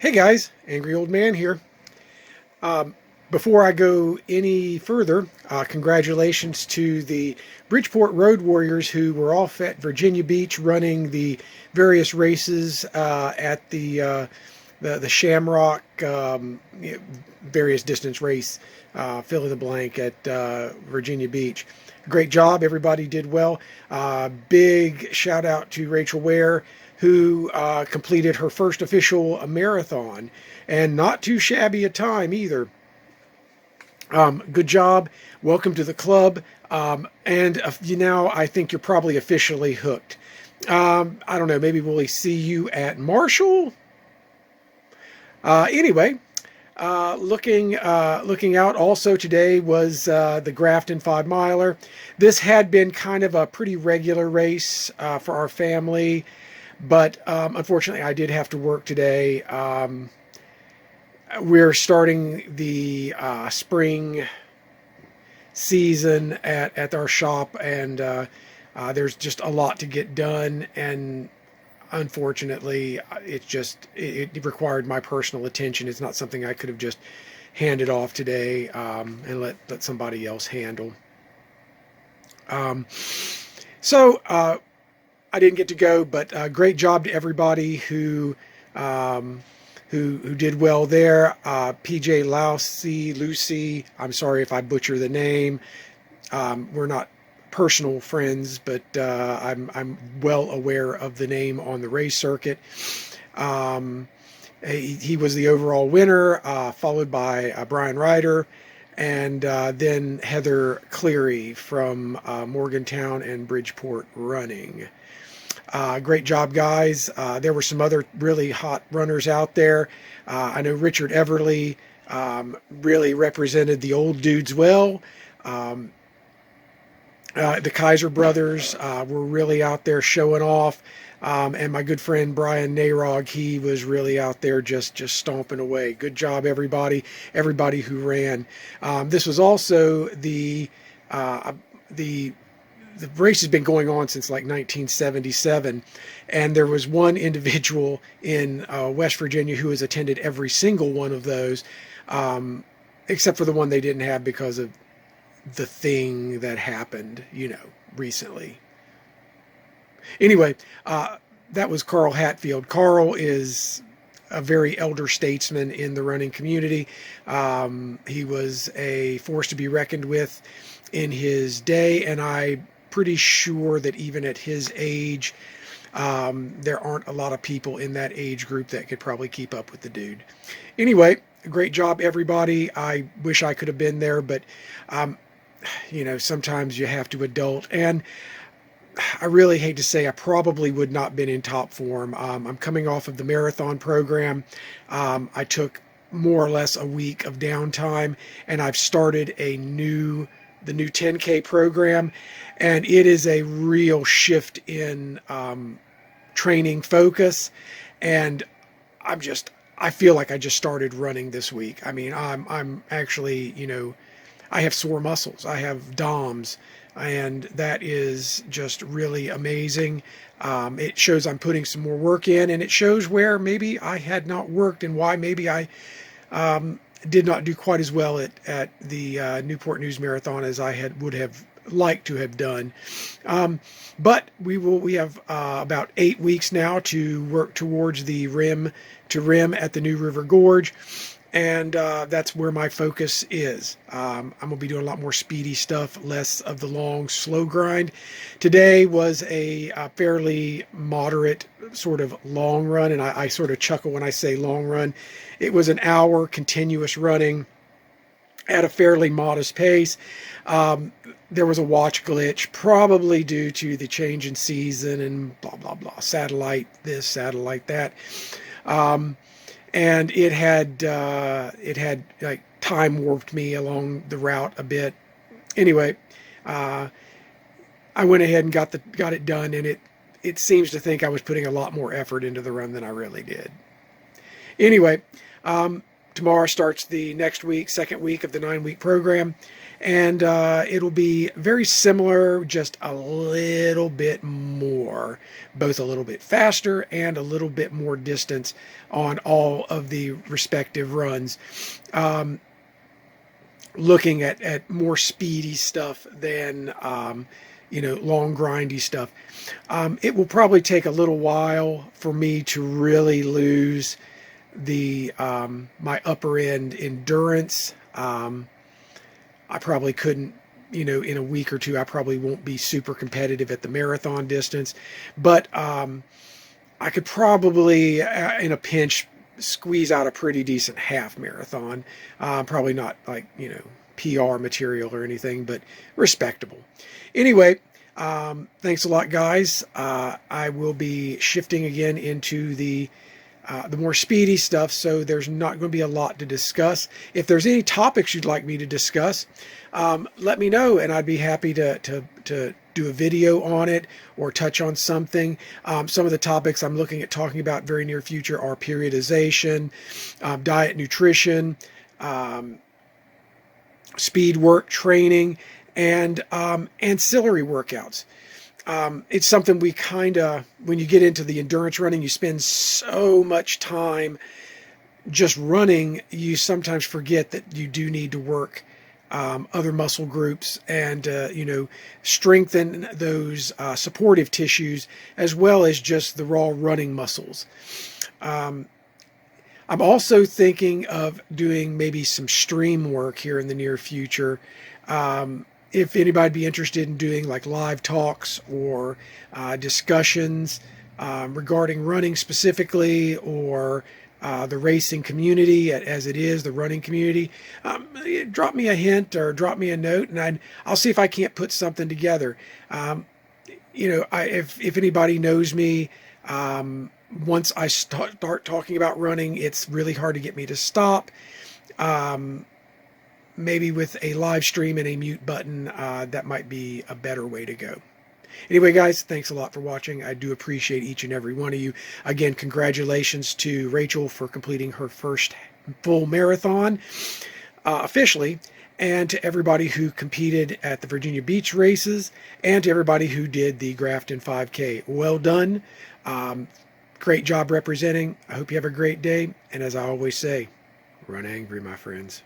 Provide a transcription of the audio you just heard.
Hey guys, Angry Old Man here. Before I go any further, congratulations to the Bridgeport Road Warriors who were off at Virginia Beach running the various races at the Shamrock various distance race, fill in the blank at Virginia Beach. Great job, everybody did well. Big shout out to Rachel Ware, who completed her first official marathon, and not too shabby a time either. Good job. Welcome to the club. And now I think you're probably officially hooked. I don't know. Maybe we'll see you at Marshall. Anyway, looking out also today was the Grafton 5 miler. This had been kind of a pretty regular race for our family, but unfortunately I did have to work today. We're starting the spring season at our shop, and there's just a lot to get done, and unfortunately it required my personal attention. It's not something I could have just handed off today and let somebody else handle. So I didn't get to go, but great job to everybody who did well there. PJ Lucy, I'm sorry if I butcher the name. We're not personal friends, but I'm well aware of the name on the race circuit. He was the overall winner, followed by Brian Ryder, and then Heather Cleary from Morgantown and Bridgeport running. Great job, guys. There were some other really hot runners out there. I know Richard Everly really represented the old dudes well. The Kaiser brothers were really out there showing off. And my good friend Brian Nayrog, he was really out there just stomping away. Good job, everybody who ran. This was also the race has been going on since like 1977, and there was one individual in West Virginia who has attended every single one of those, except for the one they didn't have because of the thing that happened, recently. Anyway, that was Carl Hatfield. Carl is a very elder statesman in the running community. He was a force to be reckoned with in his day, and I'm pretty sure that even at his age, there aren't a lot of people in that age group that could probably keep up with the dude. Anyway, great job, everybody. I wish I could have been there, but sometimes you have to adult, and I really hate to say I probably would not have been in top form. I'm coming off of the marathon program. I took more or less a week of downtime, and I've started the new 10K program, and it is a real shift in training focus, and I feel like I just started running this week. I mean, I'm actually, I have sore muscles, I have DOMs, and that is just really amazing. It shows I'm putting some more work in, and it shows where maybe I had not worked and why maybe I did not do quite as well at the Newport News Marathon as I would have liked to have done. But we have about 8 weeks now to work towards the rim to rim at the New River Gorge. And that's where my focus is. I'm going to be doing a lot more speedy stuff, less of the long, slow grind. Today was a fairly moderate sort of long run, and I sort of chuckle when I say long run. It was an hour continuous running at a fairly modest pace. There was a watch glitch, probably due to the change in season and blah, blah, blah. Satellite this, satellite that. And it had like time warped me along the route a bit. Anyway, I went ahead and got it done, and it seems to think I was putting a lot more effort into the run than I really did. Anyway, Tomorrow starts the next week, second week of the 9-week program. And it'll be very similar, just a little bit more, both a little bit faster and a little bit more distance on all of the respective runs. Looking at more speedy stuff than, long grindy stuff. It will probably take a little while for me to really lose the my upper end endurance. I probably couldn't, in a week or two, I probably won't be super competitive at the marathon distance, but I could probably, in a pinch, squeeze out a pretty decent half marathon. Probably not like, PR material or anything, but respectable. Anyway, thanks a lot, guys. I will be shifting again into the more speedy stuff, so there's not going to be a lot to discuss. If there's any topics you'd like me to discuss, let me know, and I'd be happy to do a video on it or touch on something. Some of the topics I'm looking at talking about very near future are periodization, diet, nutrition, speed work training, and ancillary workouts. It's something we when you get into the endurance running, you spend so much time just running, you sometimes forget that you do need to work other muscle groups and, strengthen those supportive tissues as well as just the raw running muscles. I'm also thinking of doing maybe some stream work here in the near future. If anybody be interested in doing like live talks or discussions regarding running specifically, or the racing community as it is, the running community, drop me a hint or drop me a note, and I'll see if I can't put something together. If anybody knows me, once I start talking about running, it's really hard to get me to stop. Maybe with a live stream and a mute button, that might be a better way to go. Anyway, guys, thanks a lot for watching. I do appreciate each and every one of you. Again, congratulations to Rachel for completing her first full marathon officially, and to everybody who competed at the Virginia Beach races, and to everybody who did the Grafton 5K. Well done. Great job representing. I hope you have a great day. And as I always say, run angry, my friends.